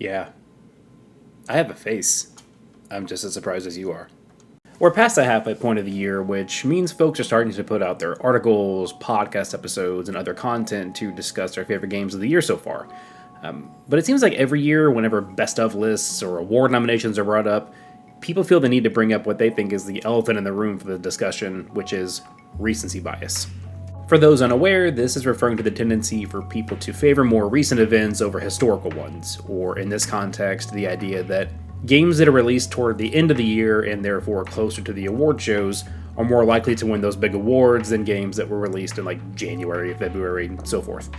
Yeah, I have a face. I'm just as surprised as you are. We're past the halfway point of the year, which means folks are starting to put out their articles, podcast episodes, and other content to discuss their favorite games of the year so far. But it seems like every year, whenever best of lists or award nominations are brought up, people feel the need to bring up what they think is the elephant in the room for the discussion, which is recency bias. For those unaware, this is referring to the tendency for people to favor more recent events over historical ones, or in this context, the idea that games that are released toward the end of the year and therefore closer to the award shows are more likely to win those big awards than games that were released in like January, February, and so forth.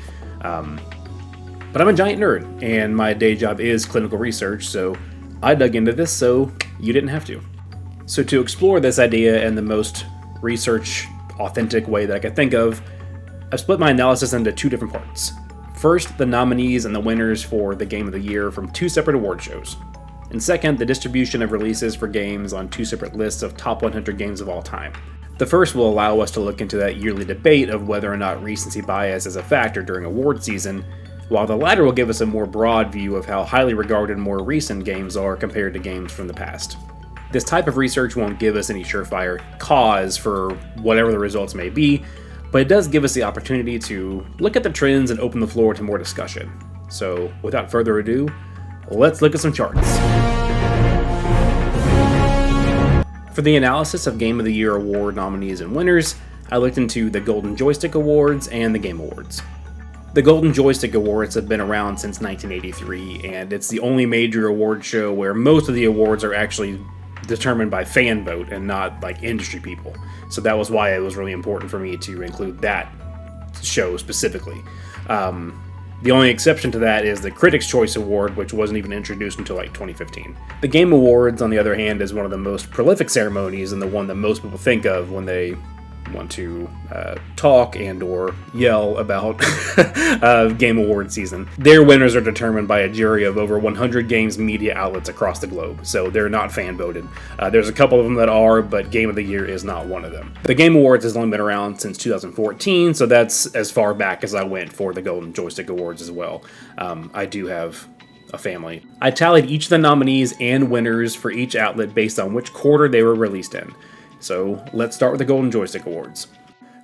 But I'm a giant nerd, and my day job is clinical research, so I dug into this so you didn't have to. So to explore this idea in the most research-authentic way that I could think of, I've split my analysis into two different parts. First, the nominees and the winners for the Game of the Year from two separate award shows. And second, the distribution of releases for games on two separate lists of top 100 games of all time. The first will allow us to look into that yearly debate of whether or not recency bias is a factor during award season, while the latter will give us a more broad view of how highly regarded more recent games are compared to games from the past. This type of research won't give us any surefire cause for whatever the results may be, but it does give us the opportunity to look at the trends and open the floor to more discussion. So, without further ado, let's look at some charts. For the analysis of Game of the Year award nominees and winners, I looked into the Golden Joystick Awards and the Game Awards. The Golden Joystick Awards have been around since 1983, and it's the only major award show where most of the awards are actually determined by fan vote and not like industry people. So that was why it was really important for me to include that show specifically. The only exception to that is the Critics' Choice Award, which wasn't even introduced until like 2015. The Game Awards, on the other hand, is one of the most prolific ceremonies and the one that most people think of when they want to talk and or yell about Game Award season. Their winners are determined by a jury of over 100 games media outlets across the globe, so they're not fan voted. There's a couple of them that are, but Game of the Year is not one of them. The Game Awards has only been around since 2014, so that's as far back as I went for the Golden Joystick Awards as well. I do have a family. I tallied each of the nominees and winners for each outlet based on which quarter they were released in. So let's start with the Golden Joystick Awards.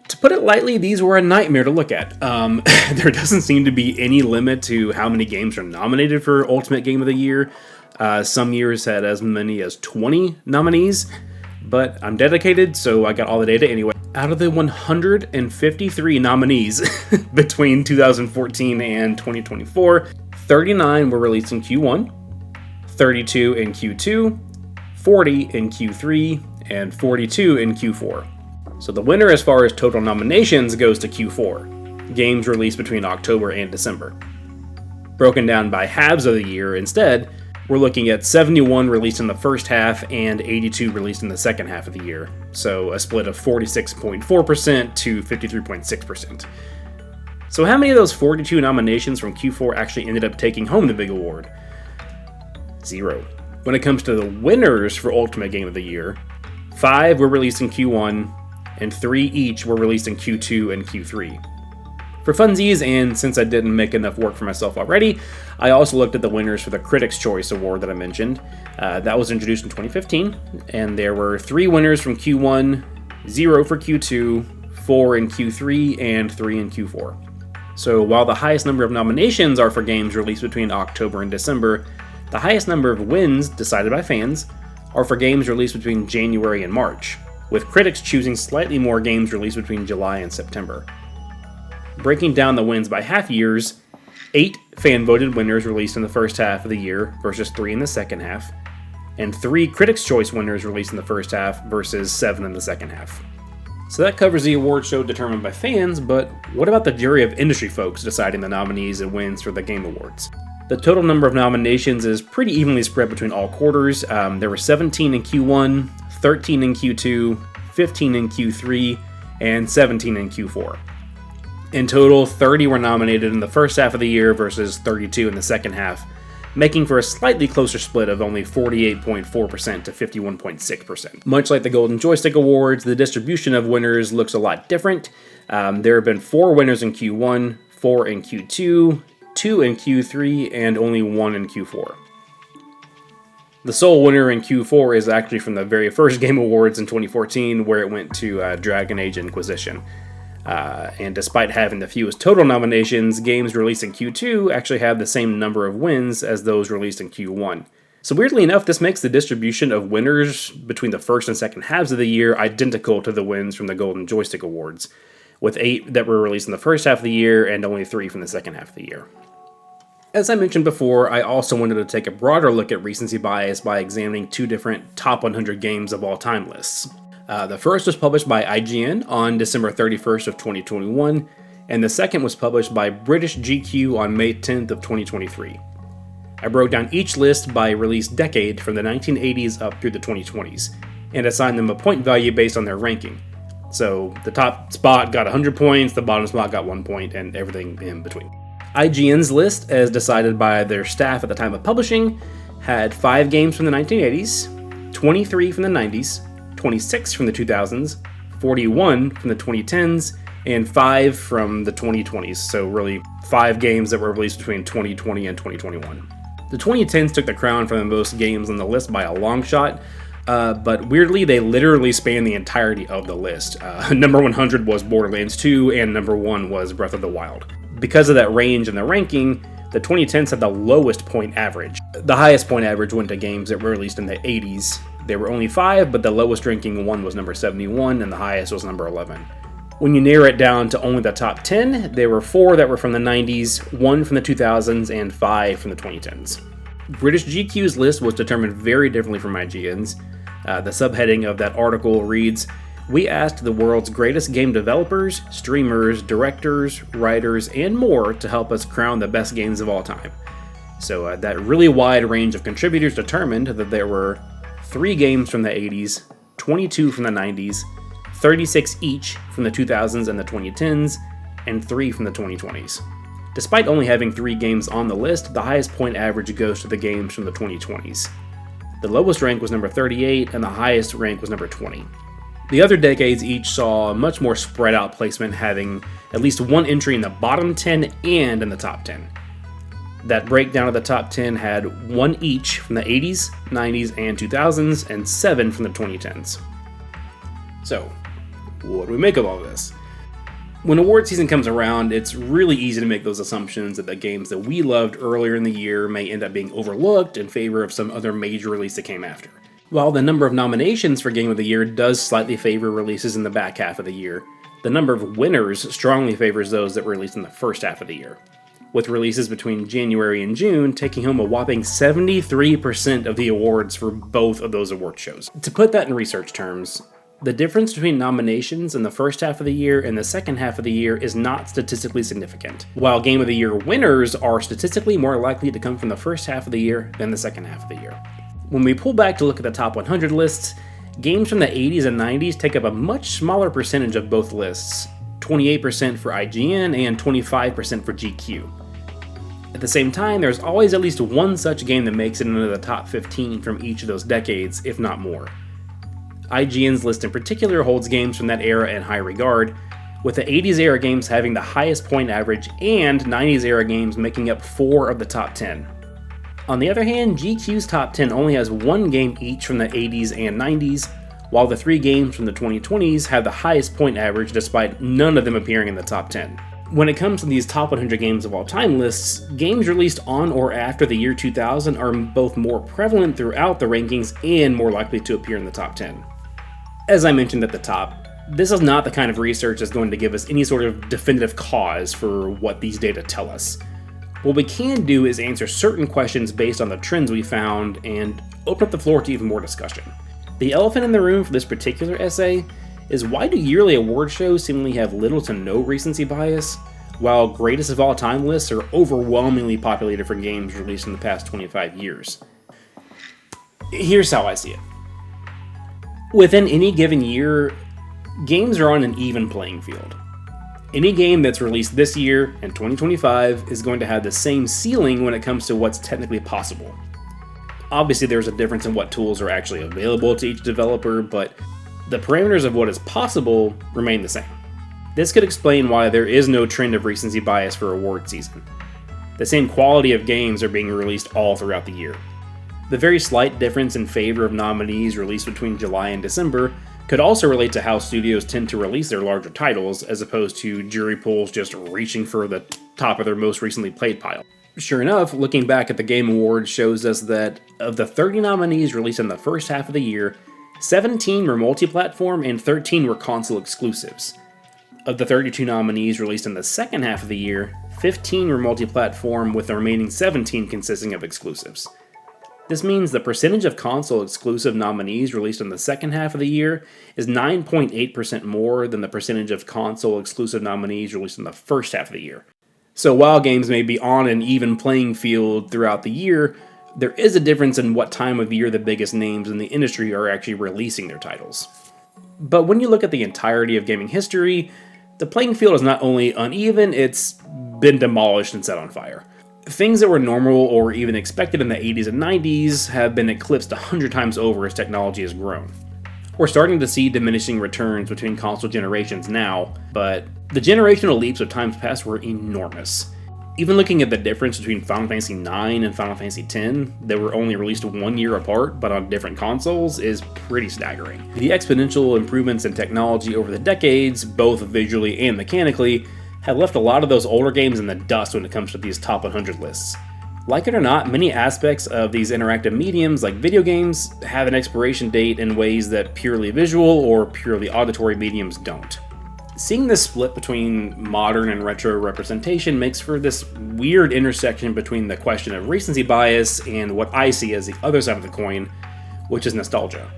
To put it lightly, these were a nightmare to look at. There doesn't seem to be any limit to how many games are nominated for Ultimate Game of the Year. Some years had as many as 20 nominees, but I'm dedicated, so I got all the data anyway. Out of the 153 nominees between 2014 and 2024, 39 were released in Q1, 32 in Q2, 40 in Q3, and 42 in Q4. So the winner as far as total nominations goes to Q4, games released between October and December. Broken down by halves of the year instead, we're looking at 71 released in the first half and 82 released in the second half of the year, so a split of 46.4% to 53.6%. So how many of those 42 nominations from Q4 actually ended up taking home the big award? 0. When it comes to the winners for Ultimate Game of the Year, 5 were released in Q1, and 3 each were released in Q2 and Q3. For funsies, and since I didn't make enough work for myself already, I also looked at the winners for the Critics' Choice Award that I mentioned. That was introduced in 2015, and there were 3 winners from Q1, 0 for Q2, 4 in Q3, and 3 in Q4. So while the highest number of nominations are for games released between October and December, the highest number of wins, decided by fans, are for games released between January and March, with critics choosing slightly more games released between July and September. Breaking down the wins by half years, 8 fan-voted winners released in the first half of the year versus 3 in the second half, and 3 Critics' Choice winners released in the first half versus 7 in the second half. So that covers the award show determined by fans, but what about the jury of industry folks deciding the nominees and wins for the Game Awards? The total number of nominations is pretty evenly spread between all quarters. There were 17 in Q1, 13 in Q2, 15 in Q3, and 17 in Q4. In total, 30 were nominated in the first half of the year versus 32 in the second half, making for a slightly closer split of only 48.4% to 51.6%. Much like the Golden Joystick Awards, the distribution of winners looks a lot different. There have been 4 winners in Q1, 4 in Q2, 2 in Q3, and only 1 in Q4. The sole winner in Q4 is actually from the very first Game Awards in 2014, where it went to Dragon Age Inquisition. And despite having the fewest total nominations, games released in Q2 actually have the same number of wins as those released in Q1. So weirdly enough, this makes the distribution of winners between the first and second halves of the year identical to the wins from the Golden Joystick Awards, with 8 that were released in the first half of the year and only 3 from the second half of the year. As I mentioned before, I also wanted to take a broader look at recency bias by examining 2 different top 100 games of all time lists. The first was published by IGN on December 31st of 2021, and the second was published by British GQ on May 10th of 2023. I broke down each list by release decade from the 1980s up through the 2020s, and assigned them a point value based on their ranking. So the top spot got 100 points, the bottom spot got 1 point, and everything in between. IGN's list, as decided by their staff at the time of publishing, had 5 games from the 1980s, 23 from the 90s, 26 from the 2000s, 41 from the 2010s, and 5 from the 2020s, so really 5 games that were released between 2020 and 2021. The 2010s took the crown for the most games on the list by a long shot, but weirdly they literally span the entirety of the list. Number 100 was Borderlands 2, and number 1 was Breath of the Wild. Because of that range in the ranking, the 2010s had the lowest point average. The highest point average went to games that were released in the 80s. There were only 5, but the lowest ranking one was number 71, and the highest was number 11. When you narrow it down to only the top 10, there were 4 that were from the 90s, 1 from the 2000s, and 5 from the 2010s. British GQ's list was determined very differently from IGN's. The subheading of that article reads, "We asked the world's greatest game developers, streamers, directors, writers, and more to help us crown the best games of all time." So that really wide range of contributors determined that there were 3 games from the 80s, 22 from the 90s, 36 each from the 2000s and the 2010s, and 3 from the 2020s. Despite only having 3 games on the list, the highest point average goes to the games from the 2020s. The lowest rank was number 38, and the highest rank was number 20. The other decades each saw a much more spread out placement, having at least 1 entry in the bottom 10 and in the top 10. That breakdown of the top 10 had 1 each from the 80s, 90s, and 2000s, and 7 from the 2010s. So, what do we make of all this? When award season comes around, it's really easy to make those assumptions that the games that we loved earlier in the year may end up being overlooked in favor of some other major release that came after. While the number of nominations for Game of the Year does slightly favor releases in the back half of the year, the number of winners strongly favors those that were released in the first half of the year, with releases between January and June taking home a whopping 73% of the awards for both of those award shows. To put that in research terms, the difference between nominations in the first half of the year and the second half of the year is not statistically significant, while Game of the Year winners are statistically more likely to come from the first half of the year than the second half of the year. When we pull back to look at the top 100 lists, games from the 80s and 90s take up a much smaller percentage of both lists, 28% for IGN and 25% for GQ. At the same time, there's always at least one such game that makes it into the top 15 from each of those decades, if not more. IGN's list in particular holds games from that era in high regard, with the 80s era games having the highest point average and 90s era games making up 4 of the top 10. On the other hand, GQ's top 10 only has 1 game each from the 80s and 90s, while the 3 games from the 2020s have the highest point average despite none of them appearing in the top 10. When it comes to these top 100 games of all time lists, games released on or after the year 2000 are both more prevalent throughout the rankings and more likely to appear in the top 10. As I mentioned at the top, this is not the kind of research that's going to give us any sort of definitive cause for what these data tell us. What we can do is answer certain questions based on the trends we found and open up the floor to even more discussion. The elephant in the room for this particular essay is, why do yearly award shows seemingly have little to no recency bias, while greatest of all time lists are overwhelmingly populated for games released in the past 25 years? Here's how I see it. Within any given year, games are on an even playing field. Any game that's released this year in 2025 is going to have the same ceiling when it comes to what's technically possible. Obviously, there's a difference in what tools are actually available to each developer, but the parameters of what is possible remain the same. This could explain why there is no trend of recency bias for award season. the same quality of games are being released all throughout the year. The very slight difference in favor of nominees released between July and December could also relate to how studios tend to release their larger titles, as opposed to jury pools just reaching for the top of their most recently played pile. Sure enough, looking back at the Game Awards shows us that of the 30 nominees released in the first half of the year, 17 were multi-platform and 13 were console exclusives. Of the 32 nominees released in the second half of the year, 15 were multi-platform, with the remaining 17 consisting of exclusives. This means the percentage of console-exclusive nominees released in the second half of the year is 9.8% more than the percentage of console-exclusive nominees released in the first half of the year. So while games may be on an even playing field throughout the year, there is a difference in what time of year the biggest names in the industry are actually releasing their titles. But when you look at the entirety of gaming history, the playing field is not only uneven, it's been demolished and set on fire. Things that were normal or even expected in the 80s and 90s have been eclipsed 100 times over as technology has grown. We're starting to see diminishing returns between console generations now, but the generational leaps of times past were enormous. Even looking at the difference between Final Fantasy IX and Final Fantasy X, that were only released 1 year apart but on different consoles, is pretty staggering. The exponential improvements in technology over the decades, both visually and mechanically, have left a lot of those older games in the dust when it comes to these top 100 lists. Like it or not, many aspects of these interactive mediums, like video games, have an expiration date in ways that purely visual or purely auditory mediums don't. Seeing this split between modern and retro representation makes for this weird intersection between the question of recency bias and what I see as the other side of the coin, which is nostalgia.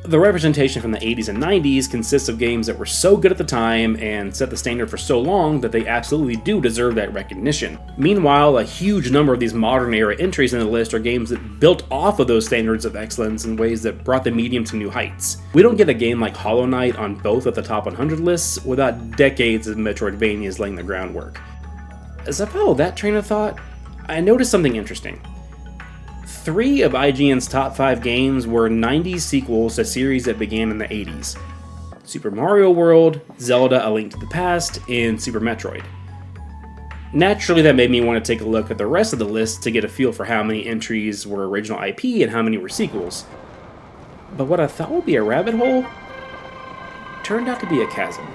The representation from the 80s and 90s consists of games that were so good at the time and set the standard for so long that they absolutely do deserve that recognition. Meanwhile, a huge number of these modern era entries in the list are games that built off of those standards of excellence in ways that brought the medium to new heights. We don't get a game like Hollow Knight on both of the top 100 lists without decades of Metroidvanias laying the groundwork. As I follow that train of thought, I noticed something interesting. 3 of IGN's top 5 games were 90s sequels to series that began in the 80s. Super Mario World, Zelda: A Link to the Past, and Super Metroid. Naturally, that made me want to take a look at the rest of the list to get a feel for how many entries were original IP and how many were sequels. But what I thought would be a rabbit hole turned out to be a chasm.